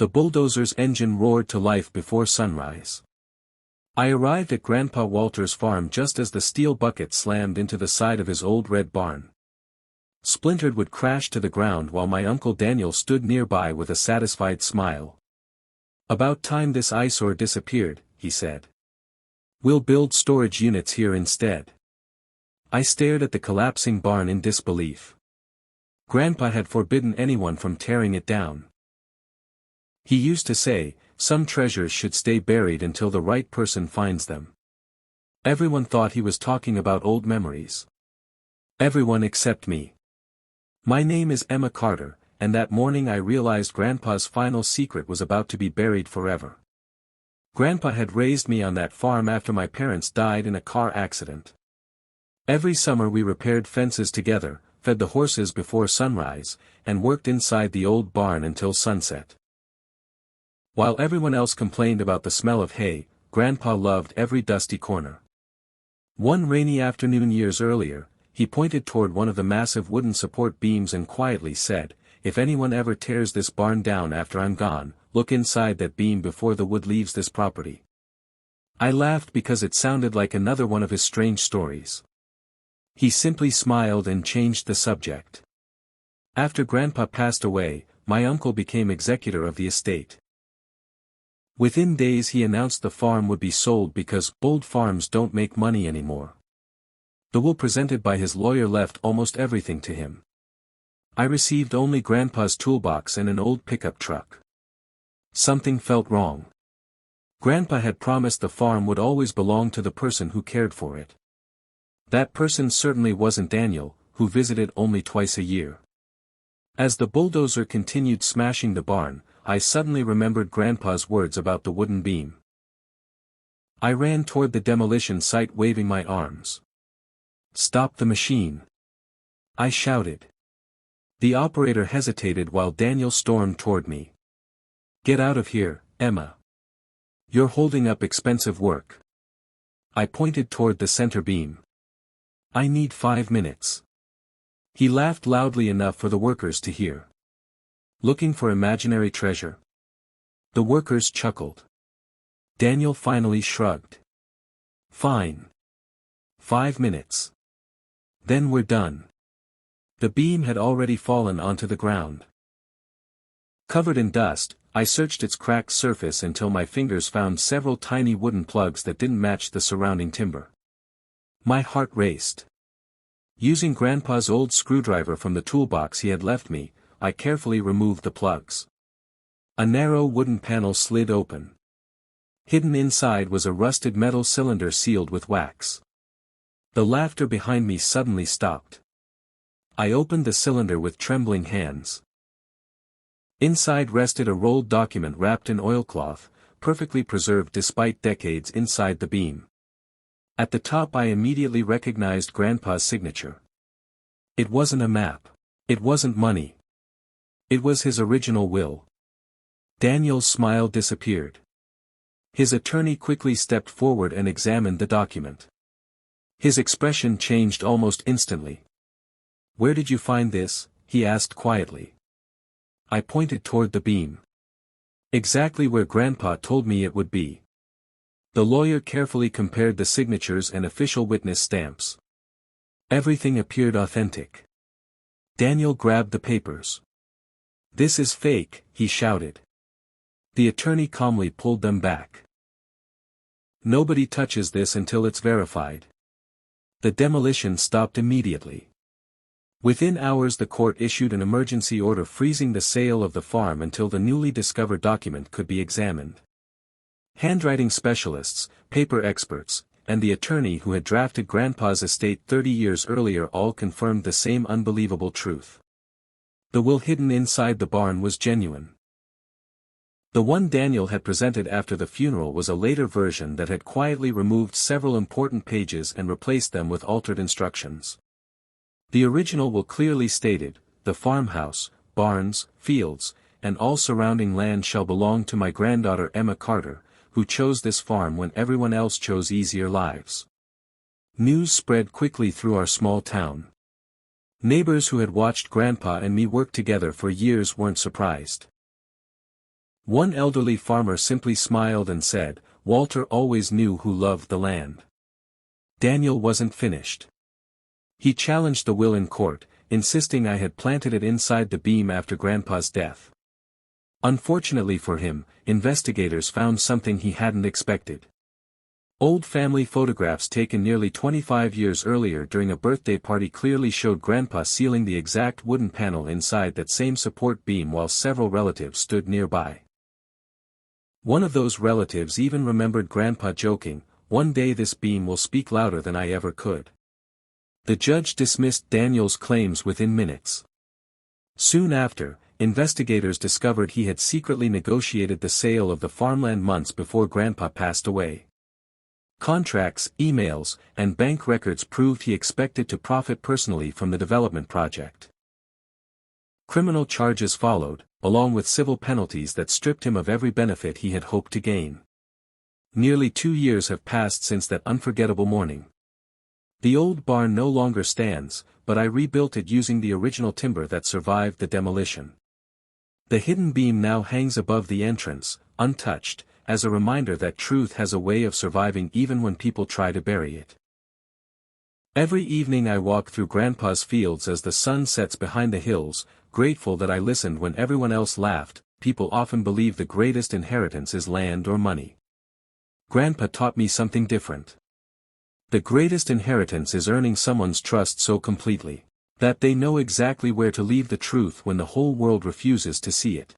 The bulldozer's engine roared to life before sunrise. I arrived at Grandpa Walter's farm just as the steel bucket slammed into the side of his old red barn. Splintered wood crashed to the ground while my Uncle Daniel stood nearby with a satisfied smile. "About time this eyesore disappeared," he said. "We'll build storage units here instead." I stared at the collapsing barn in disbelief. Grandpa had forbidden anyone from tearing it down. He used to say, some treasures should stay buried until the right person finds them. Everyone thought he was talking about old memories. Everyone except me. My name is Emma Carter, and that morning I realized Grandpa's final secret was about to be buried forever. Grandpa had raised me on that farm after my parents died in a car accident. Every summer we repaired fences together, fed the horses before sunrise, and worked inside the old barn until sunset. While everyone else complained about the smell of hay, Grandpa loved every dusty corner. One rainy afternoon years earlier, he pointed toward one of the massive wooden support beams and quietly said, "If anyone ever tears this barn down after I'm gone, look inside that beam before the wood leaves this property." I laughed because it sounded like another one of his strange stories. He simply smiled and changed the subject. After Grandpa passed away, my uncle became executor of the estate. Within days he announced the farm would be sold because old farms don't make money anymore. The will presented by his lawyer left almost everything to him. I received only Grandpa's toolbox and an old pickup truck. Something felt wrong. Grandpa had promised the farm would always belong to the person who cared for it. That person certainly wasn't Daniel, who visited only twice a year. As the bulldozer continued smashing the barn, I suddenly remembered Grandpa's words about the wooden beam. I ran toward the demolition site waving my arms. "Stop the machine!" I shouted. The operator hesitated while Daniel stormed toward me. "Get out of here, Emma. You're holding up expensive work." I pointed toward the center beam. "I need 5 minutes." He laughed loudly enough for the workers to hear. "Looking for imaginary treasure?" The workers chuckled. Daniel finally shrugged. "Fine. 5 minutes. Then we're done." The beam had already fallen onto the ground. Covered in dust, I searched its cracked surface until my fingers found several tiny wooden plugs that didn't match the surrounding timber. My heart raced. Using Grandpa's old screwdriver from the toolbox he had left me, I carefully removed the plugs. A narrow wooden panel slid open. Hidden inside was a rusted metal cylinder sealed with wax. The laughter behind me suddenly stopped. I opened the cylinder with trembling hands. Inside rested a rolled document wrapped in oilcloth, perfectly preserved despite decades inside the beam. At the top I immediately recognized Grandpa's signature. It wasn't a map. It wasn't money. It was his original will. Daniel's smile disappeared. His attorney quickly stepped forward and examined the document. His expression changed almost instantly. "Where did you find this?" he asked quietly. I pointed toward the beam. "Exactly where Grandpa told me it would be." The lawyer carefully compared the signatures and official witness stamps. Everything appeared authentic. Daniel grabbed the papers. "This is fake," he shouted. The attorney calmly pulled them back. "Nobody touches this until it's verified." The demolition stopped immediately. Within hours the court issued an emergency order freezing the sale of the farm until the newly discovered document could be examined. Handwriting specialists, paper experts, and the attorney who had drafted Grandpa's estate 30 years earlier all confirmed the same unbelievable truth. The will hidden inside the barn was genuine. The one Daniel had presented after the funeral was a later version that had quietly removed several important pages and replaced them with altered instructions. The original will clearly stated, "The farmhouse, barns, fields, and all surrounding land shall belong to my granddaughter Emma Carter, who chose this farm when everyone else chose easier lives." News spread quickly through our small town. Neighbors who had watched Grandpa and me work together for years weren't surprised. One elderly farmer simply smiled and said, "Walter always knew who loved the land." Daniel wasn't finished. He challenged the will in court, insisting I had planted it inside the beam after Grandpa's death. Unfortunately for him, investigators found something he hadn't expected. Old family photographs taken nearly 25 years earlier during a birthday party clearly showed Grandpa sealing the exact wooden panel inside that same support beam while several relatives stood nearby. One of those relatives even remembered Grandpa joking, "One day this beam will speak louder than I ever could." The judge dismissed Daniel's claims within minutes. Soon after, investigators discovered he had secretly negotiated the sale of the farmland months before Grandpa passed away. Contracts, emails, and bank records proved he expected to profit personally from the development project. Criminal charges followed, along with civil penalties that stripped him of every benefit he had hoped to gain. Nearly 2 years have passed since that unforgettable morning. The old barn no longer stands, but I rebuilt it using the original timber that survived the demolition. The hidden beam now hangs above the entrance, untouched, as a reminder that truth has a way of surviving even when people try to bury it. Every evening I walk through Grandpa's fields as the sun sets behind the hills, grateful that I listened when everyone else laughed. People often believe the greatest inheritance is land or money. Grandpa taught me something different. The greatest inheritance is earning someone's trust so completely that they know exactly where to leave the truth when the whole world refuses to see it.